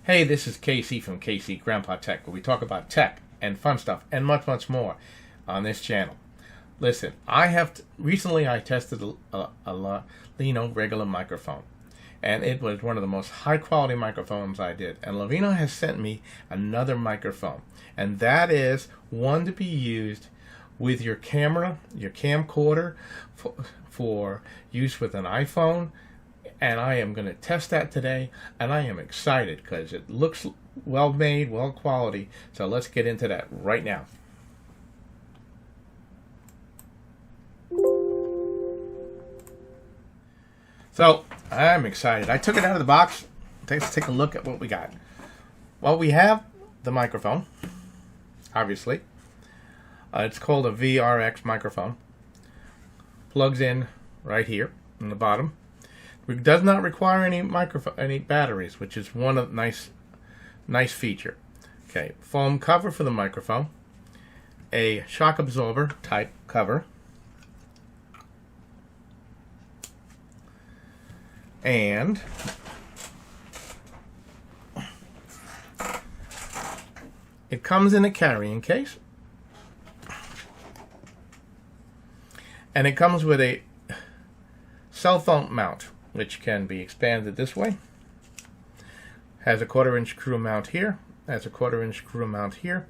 Hey, this is KC from KC Grandpa Tech, where we talk about tech and fun stuff and much, much more on this channel. Listen, recently I tested a Raleno regular microphone, and it was one of the most high quality microphones I did. And Raleno has sent me another microphone, and that is one to be used with your camera, your camcorder, for use with an iPhone. And I am going to test that today, and I am excited because it looks well made, well quality. So let's get into that right now. So I'm excited. I took it out of the box. Let's take a look at what we got. Well, we have the microphone, obviously. It's called a VRX microphone. Plugs in right here in the bottom. It does not require any batteries, which is one of nice feature. Okay, foam cover for the microphone, a shock absorber type cover, and it comes in a carrying case, and it comes with a cell phone mount, which can be expanded this way. Has a 1/4-inch screw mount here, has a 1/4-inch screw mount here,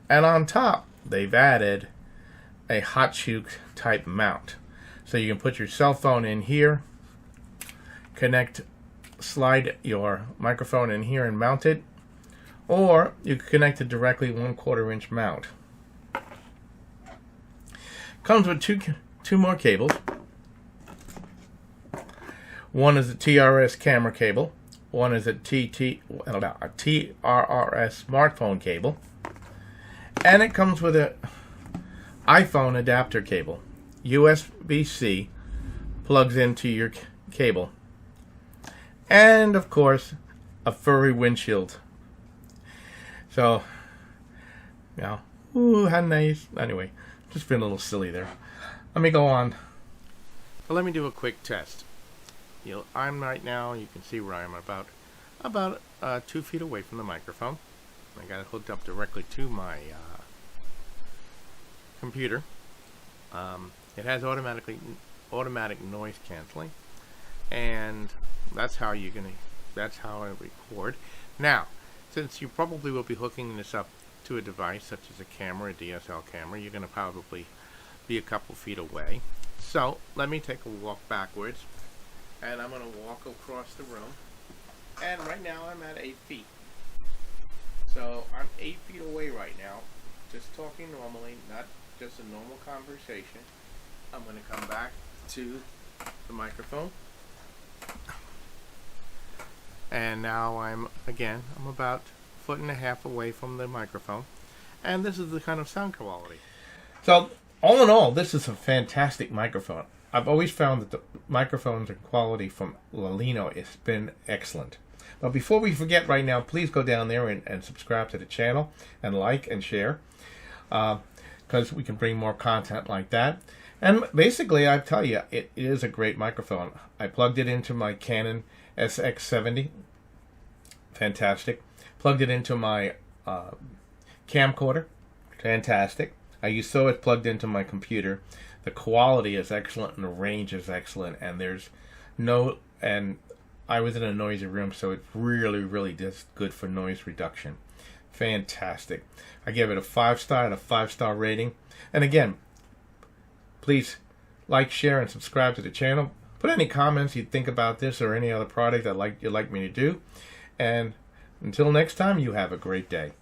and on top they've added a hot shoe type mount. So you can put your cell phone in here, slide your microphone in here and mount it, or you can connect it directly 1/4-inch mount. Comes with two more cables. One is a TRS camera cable. One is a TRRS smartphone cable. And it comes with a iPhone adapter cable. USB-C plugs into your cable. And, of course, a furry windshield. So, ooh, how nice. Anyway, just been a little silly there. Let me go on. So let me do a quick test. I'm right now, you can see where I am, about 2 feet away from the microphone. I got it hooked up directly to my computer. It has automatic noise canceling, and that's how I record. Now, since you probably will be hooking this up to a device such as a camera, a DSLR camera, you're going to probably be a couple feet away. So let me take a walk backwards. And I'm going to walk across the room. And right now I'm at 8 feet. So I'm 8 feet away right now. Just talking normally, not just a normal conversation. I'm going to come back to the microphone. And now I'm about 1.5 feet away from the microphone. And this is the kind of sound quality. So all in all, this is a fantastic microphone. I've always found that the microphones and quality from Raleno has been excellent. But before we forget right now, please go down there and subscribe to the channel and like and share, because we can bring more content like that. And basically, I tell you, it is a great microphone. I plugged it into my Canon SX70. Fantastic. Plugged it into my camcorder. Fantastic. I saw it plugged into my computer. The quality is excellent and the range is excellent, and and I was in a noisy room, so it really does good for noise reduction. Fantastic. I give it a 5-star and a 5-star rating. And again, please like, share, and subscribe to the channel. Put any comments you think about this or any other product that you'd like me to do. And until next time, you have a great day.